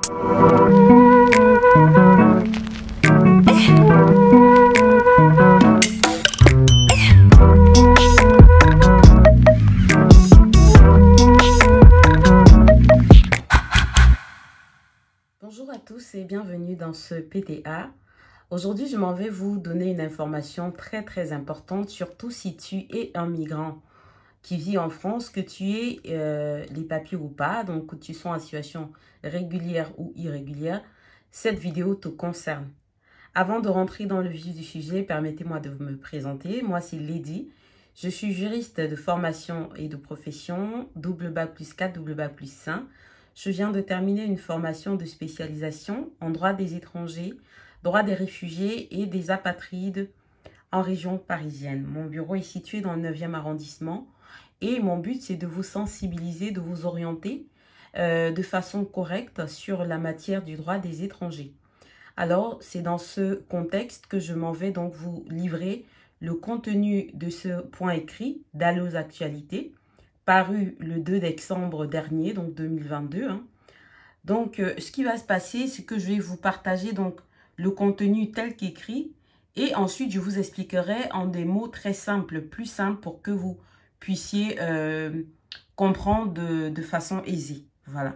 Bonjour à tous et bienvenue dans ce PTA. Aujourd'hui, je m'en vais vous donner une information très importante, surtout si tu es un migrant qui vit en France, que tu aies les papiers ou pas, donc que tu sois en situation régulière ou irrégulière, cette vidéo te concerne. Avant de rentrer dans le vif du sujet, permettez-moi de me présenter. Moi, c'est Lady. Je suis juriste de formation et de profession, double bac plus 4, double bac plus 5. Je viens de terminer une formation de spécialisation en droit des étrangers, droit des réfugiés et des apatrides en région parisienne. Mon bureau est situé dans le 9e arrondissement et mon but, c'est de vous sensibiliser, de vous orienter de façon correcte sur la matière du droit des étrangers. Alors, c'est dans ce contexte que je m'en vais donc vous livrer le contenu de ce point écrit d'Allos Actualités, paru le 2 décembre dernier, donc 2022. Donc, ce qui va se passer, c'est que je vais vous partager donc le contenu tel qu'écrit et ensuite, je vous expliquerai en des mots très simples, plus simples pour que vous puissiez comprendre de façon aisée. Voilà.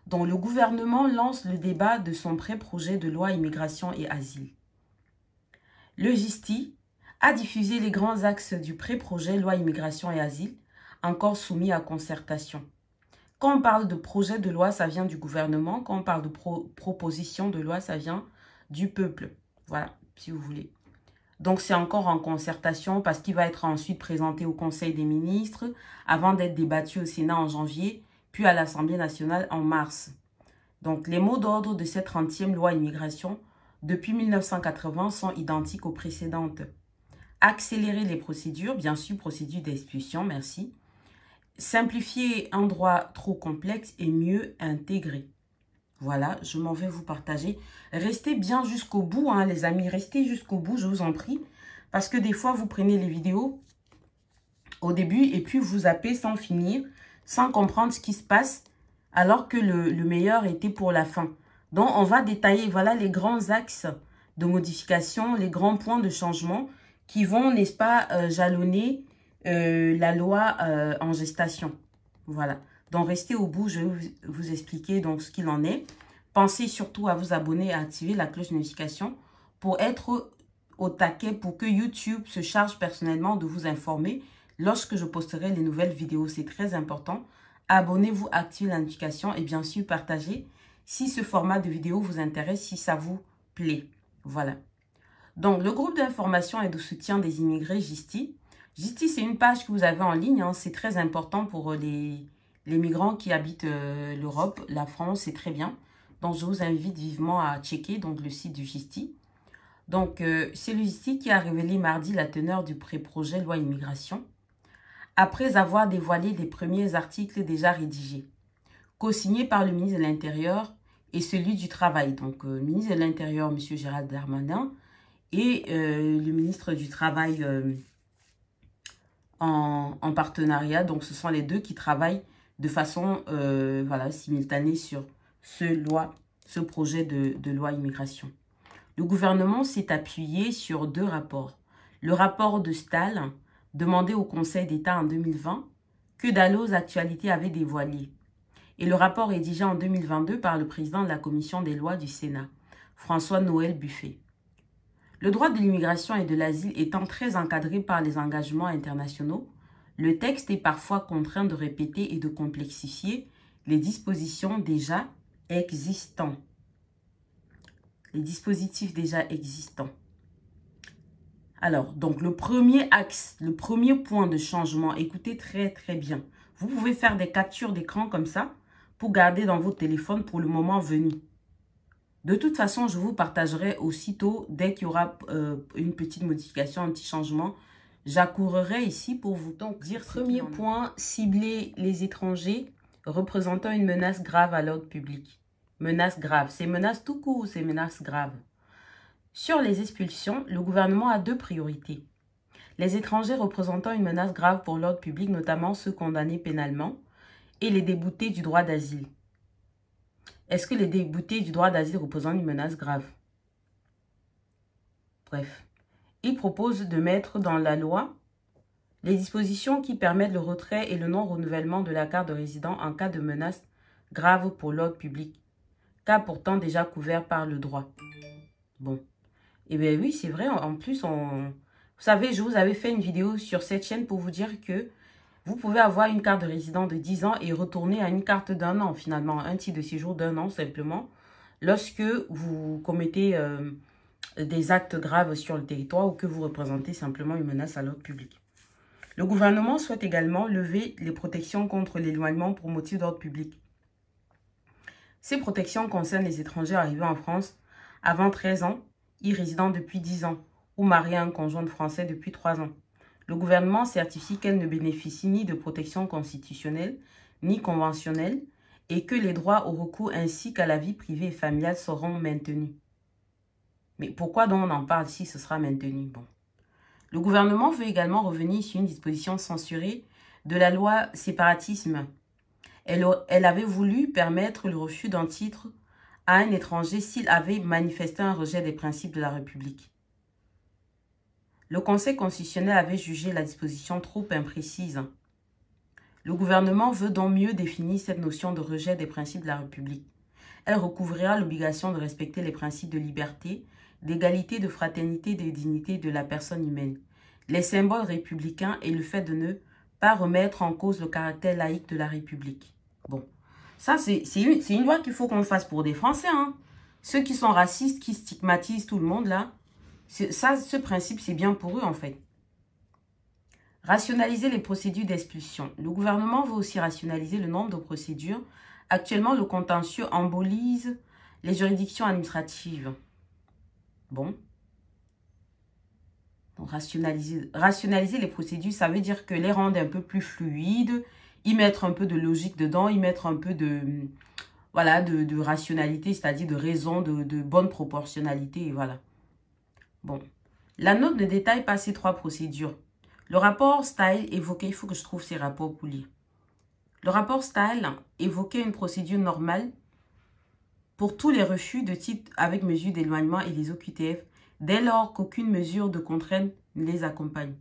Donc, le gouvernement lance le débat de son pré-projet de loi immigration et asile. Le GISTI a diffusé les grands axes du pré-projet loi immigration et asile, encore soumis à concertation. Quand on parle de projet de loi, ça vient du gouvernement. Quand on parle de proposition de loi, ça vient du peuple. Voilà, si vous voulez. Donc, c'est encore en concertation parce qu'il va être ensuite présenté au Conseil des ministres avant d'être débattu au Sénat en janvier, puis à l'Assemblée nationale en mars. Donc, les mots d'ordre de cette 30e loi immigration depuis 1980 sont identiques aux précédentes. Accélérer les procédures, bien sûr, procédure d'expulsion, merci. Simplifier un droit trop complexe et mieux intégrer. Voilà, je m'en vais vous partager. Restez bien jusqu'au bout, hein, les amis. Restez jusqu'au bout, je vous en prie. Parce que des fois, vous prenez les vidéos au début et puis vous zappez sans finir, sans comprendre ce qui se passe, alors que le meilleur était pour la fin. Donc, on va détailler, voilà, les grands axes de modification, les grands points de changement qui vont, n'est-ce pas, jalonner la loi en gestation. Voilà. Donc, restez au bout, je vais vous expliquer donc ce qu'il en est. Pensez surtout à vous abonner et à activer la cloche de notification pour être au taquet, pour que YouTube se charge personnellement de vous informer lorsque je posterai les nouvelles vidéos. C'est très important. Abonnez-vous, activez la notification et bien sûr, partagez si ce format de vidéo vous intéresse, si ça vous plaît. Voilà. Donc, le groupe d'information et de soutien des immigrés GISTI. GISTI, c'est une page que vous avez en ligne. Hein. C'est très important pour les migrants qui habitent l'Europe, la France, c'est très bien. Donc, je vous invite vivement à checker donc, le site du GISTI. Donc, c'est le GISTI qui a révélé mardi la teneur du pré-projet loi immigration, après avoir dévoilé les premiers articles déjà rédigés, co-signés par le ministre de l'Intérieur et celui du Travail. Donc, le ministre de l'Intérieur, M. Gérald Darmanin, et le ministre du Travail en partenariat. Donc, ce sont les deux qui travaillent de façon voilà, simultanée sur ce projet de loi immigration. Le gouvernement s'est appuyé sur deux rapports. Le rapport de Stahl, demandé au Conseil d'État en 2020, que Dallos Actualités avait dévoilé. Et le rapport rédigé en 2022 par le président de la Commission des lois du Sénat, François-Noël Buffet. Le droit de l'immigration et de l'asile étant très encadré par les engagements internationaux, le texte est parfois contraint de répéter et de complexifier les dispositions déjà existants. Les dispositifs déjà existants. Alors, donc le premier axe, le premier point de changement, écoutez très bien. Vous pouvez faire des captures d'écran comme ça pour garder dans votre téléphone pour le moment venu. De toute façon, je vous partagerai aussitôt, dès qu'il y aura une petite modification, un petit changement, j'accourrai ici pour vous donc dire premier point, cibler les étrangers représentant une menace grave à l'ordre public. Menace grave, c'est menace tout court, c'est menace grave. Sur les expulsions, le gouvernement a deux priorités. Les étrangers représentant une menace grave pour l'ordre public, notamment ceux condamnés pénalement, et les déboutés du droit d'asile. Est-ce que les déboutés du droit d'asile représentent une menace grave? Bref. Il propose de mettre dans la loi les dispositions qui permettent le retrait et le non-renouvellement de la carte de résident en cas de menace grave pour l'ordre public, cas pourtant déjà couvert par le droit. Bon. Eh bien oui, c'est vrai. En plus, vous savez, je vous avais fait une vidéo sur cette chaîne pour vous dire que vous pouvez avoir une carte de résident de 10 ans et retourner à une carte d'1 an, finalement, un titre de séjour d'1 an simplement, lorsque vous commettez des actes graves sur le territoire ou que vous représentez simplement une menace à l'ordre public. Le gouvernement souhaite également lever les protections contre l'éloignement pour motif d'ordre public. Ces protections concernent les étrangers arrivés en France avant 13 ans, y résidant depuis 10 ans ou mariés à un conjoint français depuis 3 ans. Le gouvernement certifie qu'elles ne bénéficient ni de protection constitutionnelle ni conventionnelle et que les droits au recours ainsi qu'à la vie privée et familiale seront maintenus. Mais pourquoi donc on en parle si ce sera maintenu? Bon. Le gouvernement veut également revenir sur une disposition censurée de la loi séparatisme. Elle avait voulu permettre le refus d'un titre à un étranger s'il avait manifesté un rejet des principes de la République. Le Conseil constitutionnel avait jugé la disposition trop imprécise. Le gouvernement veut donc mieux définir cette notion de rejet des principes de la République. Elle recouvrira l'obligation de respecter les principes de liberté, d'égalité, de fraternité, de dignité de la personne humaine, les symboles républicains et le fait de ne pas remettre en cause le caractère laïque de la République. Bon, ça c'est une loi qu'il faut qu'on fasse pour des Français. Hein. Ceux qui sont racistes, qui stigmatisent tout le monde là, ce principe c'est bien pour eux en fait. Rationaliser les procédures d'expulsion. Le gouvernement veut aussi rationaliser le nombre de procédures. Actuellement, le contentieux embolise les juridictions administratives. Bon. Donc, rationaliser les procédures, ça veut dire que les rendre un peu plus fluides, y mettre un peu de logique dedans, y mettre un peu de, voilà, de rationalité, c'est-à-dire de raison, de bonne proportionnalité, et voilà. Bon. La note ne détaille pas ces 3 procédures. Le rapport Style évoquait, il faut que je trouve ces rapports pour lire. Le rapport Style évoquait une procédure normale pour tous les refus de titre avec mesure d'éloignement et les OQTF, dès lors qu'aucune mesure de contrainte ne les accompagne.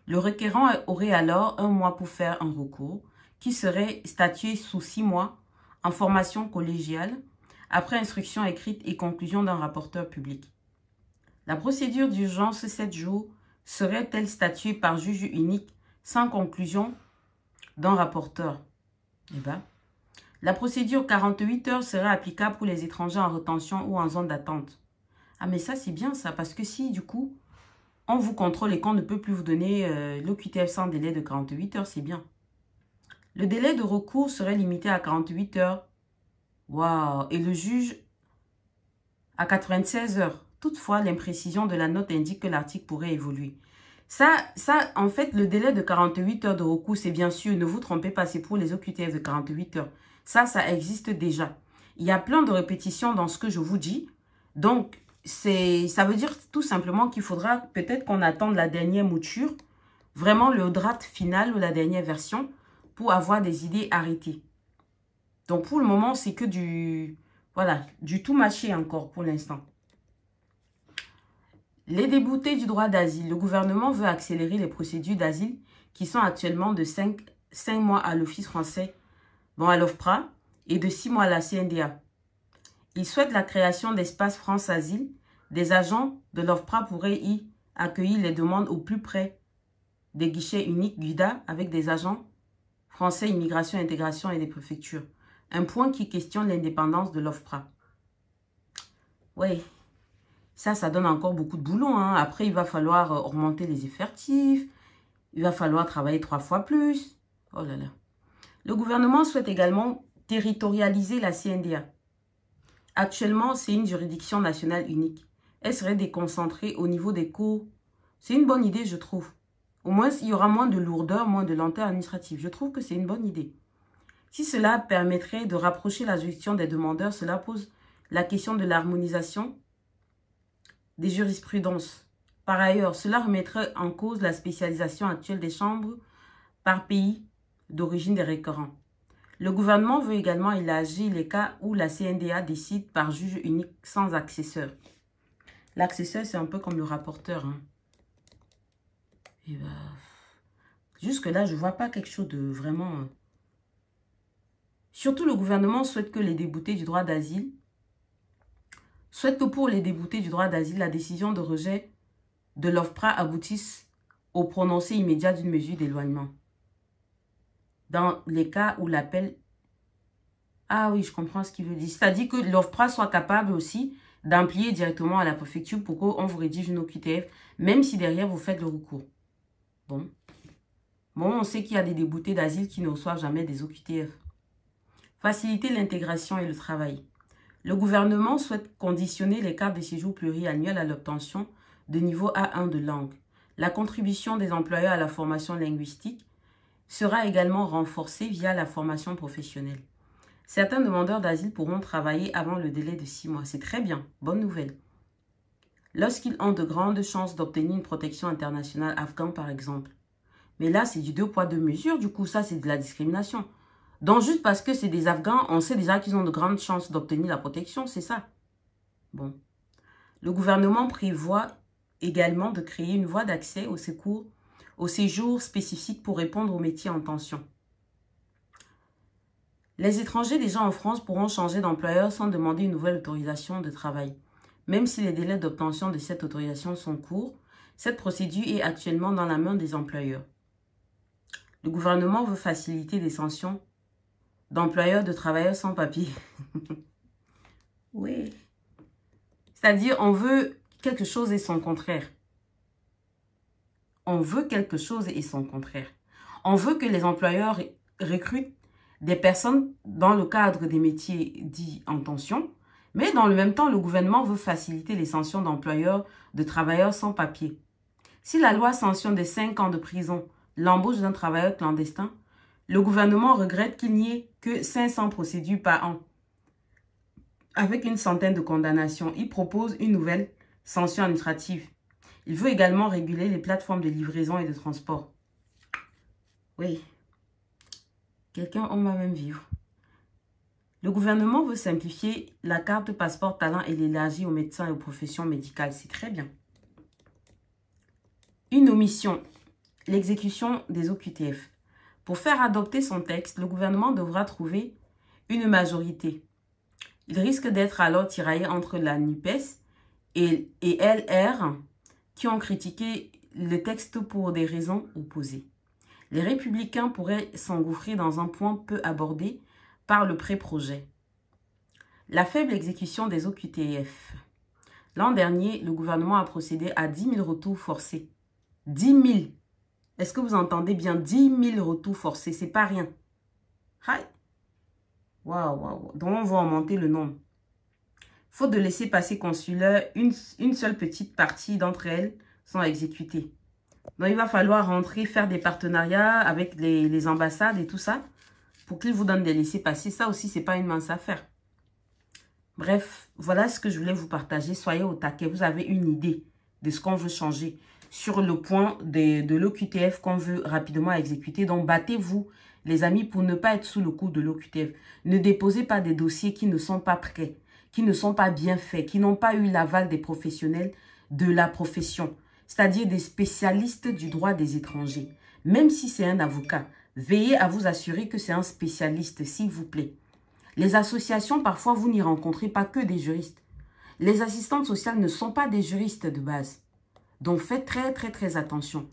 Le requérant aurait alors 1 mois pour faire un recours, qui serait statué sous 6 mois en formation collégiale, après instruction écrite et conclusion d'un rapporteur public. La procédure d'urgence 7 jours serait-elle statuée par juge unique sans conclusion d'un rapporteur? Eh bien, la procédure 48 heures serait applicable pour les étrangers en rétention ou en zone d'attente. Ah mais ça c'est bien ça, parce que si du coup on vous contrôle et qu'on ne peut plus vous donner l'OQTF sans délai de 48 heures, c'est bien. Le délai de recours serait limité à 48 heures. Waouh! Et le juge à 96 heures. Toutefois, l'imprécision de la note indique que l'article pourrait évoluer. Ça, en fait, le délai de 48 heures de recours, c'est bien sûr, ne vous trompez pas, c'est pour les OQTF de 48 heures. Ça existe déjà. Il y a plein de répétitions dans ce que je vous dis. Donc, ça veut dire tout simplement qu'il faudra peut-être qu'on attende la dernière mouture, vraiment le draft final ou la dernière version, pour avoir des idées arrêtées. Donc, pour le moment, c'est que du tout mâché encore pour l'instant. Les déboutés du droit d'asile. Le gouvernement veut accélérer les procédures d'asile qui sont actuellement de 5 mois à l'Office français, à l'OFPRA, et de 6 mois à la CNDA. Il souhaite la création d'espaces France Asile. Des agents de l'OFPRA pourraient y accueillir les demandes au plus près des guichets uniques GUIDA avec des agents français Immigration, Intégration et des préfectures. Un point qui questionne l'indépendance de l'OFPRA. Oui. Ça donne encore beaucoup de boulot. Hein. Après, il va falloir augmenter les effectifs. Il va falloir travailler 3 fois plus. Oh là là. Le gouvernement souhaite également territorialiser la CNDA. Actuellement, c'est une juridiction nationale unique. Elle serait déconcentrée au niveau des cours. C'est une bonne idée, je trouve. Au moins, il y aura moins de lourdeur, moins de lenteur administrative. Je trouve que c'est une bonne idée. Si cela permettrait de rapprocher la juridiction des demandeurs, cela pose la question de l'harmonisation des jurisprudences. Par ailleurs, cela remettrait en cause la spécialisation actuelle des chambres par pays d'origine des requérants. Le gouvernement veut également élargir les cas où la CNDA décide par juge unique sans accesseur. L'accesseur, c'est un peu comme le rapporteur. Hein. Et ben, jusque-là, je ne vois pas quelque chose de vraiment... Surtout, le gouvernement souhaite que les déboutés du droit d'asile, la décision de rejet de l'OFPRA aboutisse au prononcé immédiat d'une mesure d'éloignement. Dans les cas où l'appel... Ah oui, je comprends ce qu'il veut dire. C'est-à-dire que l'OFPRA soit capable aussi d'impliquer directement à la préfecture pour qu'on vous rédige une OQTF, même si derrière vous faites le recours. Bon, on sait qu'il y a des déboutés d'asile qui ne reçoivent jamais des OQTF. Faciliter l'intégration et le travail. Le gouvernement souhaite conditionner les cartes de séjour pluriannuelles à l'obtention de niveau A1 de langue. La contribution des employeurs à la formation linguistique sera également renforcée via la formation professionnelle. Certains demandeurs d'asile pourront travailler avant le délai de 6 mois. C'est très bien, bonne nouvelle. Lorsqu'ils ont de grandes chances d'obtenir une protection internationale afghane, par exemple. Mais là, c'est du 2 poids 2 mesures. Du coup, ça, c'est de la discrimination. Donc, juste parce que c'est des Afghans, on sait déjà qu'ils ont de grandes chances d'obtenir la protection. C'est ça. Bon. Le gouvernement prévoit également de créer une voie d'accès au secours, au séjour spécifique pour répondre aux métiers en tension. Les étrangers déjà en France pourront changer d'employeur sans demander une nouvelle autorisation de travail. Même si les délais d'obtention de cette autorisation sont courts, cette procédure est actuellement dans la main des employeurs. Le gouvernement veut faciliter les sanctions d'employeurs de travailleurs sans papier. Oui. C'est-à-dire, on veut quelque chose et son contraire. On veut quelque chose et son contraire. On veut que les employeurs recrutent des personnes dans le cadre des métiers dits en tension, mais dans le même temps, le gouvernement veut faciliter les sanctions d'employeurs de travailleurs sans papier. Si la loi sanctionne de 5 ans de prison l'embauche d'un travailleur clandestin, le gouvernement regrette qu'il n'y ait que 500 procédures par an. Avec une centaine de condamnations, il propose une nouvelle sanction administrative. Il veut également réguler les plateformes de livraison et de transport. Oui. Quelqu'un, on va même vivre. Le gouvernement veut simplifier la carte passeport talent et l'élargir aux médecins et aux professions médicales. C'est très bien. Une omission. L'exécution des OQTF. Pour faire adopter son texte, le gouvernement devra trouver une majorité. Il risque d'être alors tiraillé entre la NUPES et LR qui ont critiqué le texte pour des raisons opposées. Les Républicains pourraient s'engouffrer dans un point peu abordé par le pré-projet. La faible exécution des OQTF. L'an dernier, le gouvernement a procédé à 10 000 retours forcés. 10 000. Est-ce que vous entendez bien? 10 000 retours forcés, c'est pas rien. Waouh. Donc, on va augmenter le nombre. Faute de laisser passer consulaire, une seule petite partie d'entre elles sont exécutées. Donc, il va falloir rentrer, faire des partenariats avec les ambassades et tout ça pour qu'ils vous donnent des laissez-passer. Ça aussi, c'est pas une mince affaire. Bref, voilà ce que je voulais vous partager. Soyez au taquet. Vous avez une idée de ce qu'on veut changer sur le point de l'OQTF qu'on veut rapidement exécuter. Donc, battez-vous, les amis, pour ne pas être sous le coup de l'OQTF. Ne déposez pas des dossiers qui ne sont pas prêts, qui ne sont pas bien faits, qui n'ont pas eu l'aval des professionnels de la profession, c'est-à-dire des spécialistes du droit des étrangers. Même si c'est un avocat, veillez à vous assurer que c'est un spécialiste, s'il vous plaît. Les associations, parfois, vous n'y rencontrez pas que des juristes. Les assistantes sociales ne sont pas des juristes de base. Donc, faites très attention.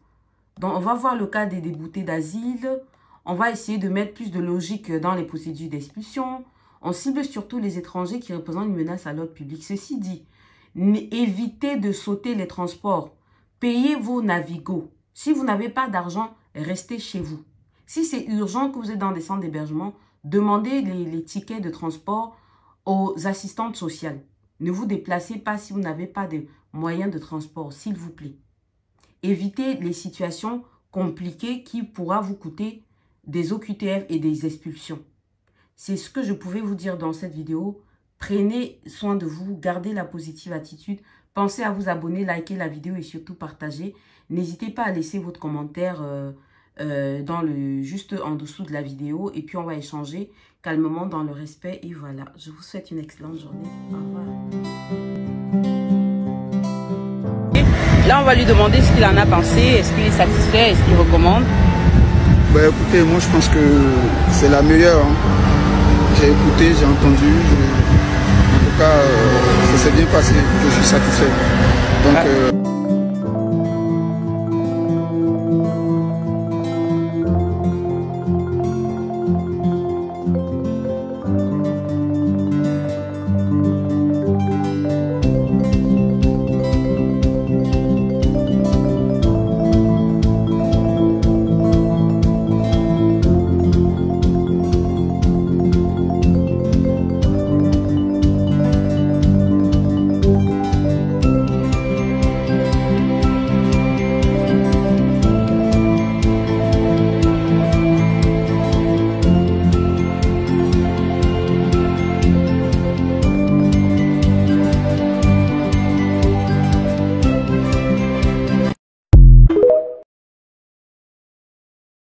Donc, on va voir le cas des déboutés d'asile. On va essayer de mettre plus de logique dans les procédures d'expulsion. On cible surtout les étrangers qui représentent une menace à l'ordre public. Ceci dit, évitez de sauter les transports. Payez vos navigos. Si vous n'avez pas d'argent, restez chez vous. Si c'est urgent que vous êtes dans des centres d'hébergement, demandez les tickets de transport aux assistantes sociales. Ne vous déplacez pas si vous n'avez pas de moyens de transport, s'il vous plaît. Évitez les situations compliquées qui pourra vous coûter des OQTF et des expulsions. C'est ce que je pouvais vous dire dans cette vidéo. Prenez soin de vous, gardez la positive attitude. Pensez à vous abonner, liker la vidéo et surtout partager. N'hésitez pas à laisser votre commentaire juste en dessous de la vidéo. Et puis, on va échanger calmement dans le respect. Et voilà, je vous souhaite une excellente journée. Au revoir. Là, on va lui demander ce qu'il en a pensé. Est-ce qu'il est satisfait? Est-ce qu'il recommande? Bah, écoutez, moi, je pense que c'est la meilleure. Hein. J'ai écouté, j'ai entendu. En tout cas, ça s'est bien passé. Je suis satisfait. Donc,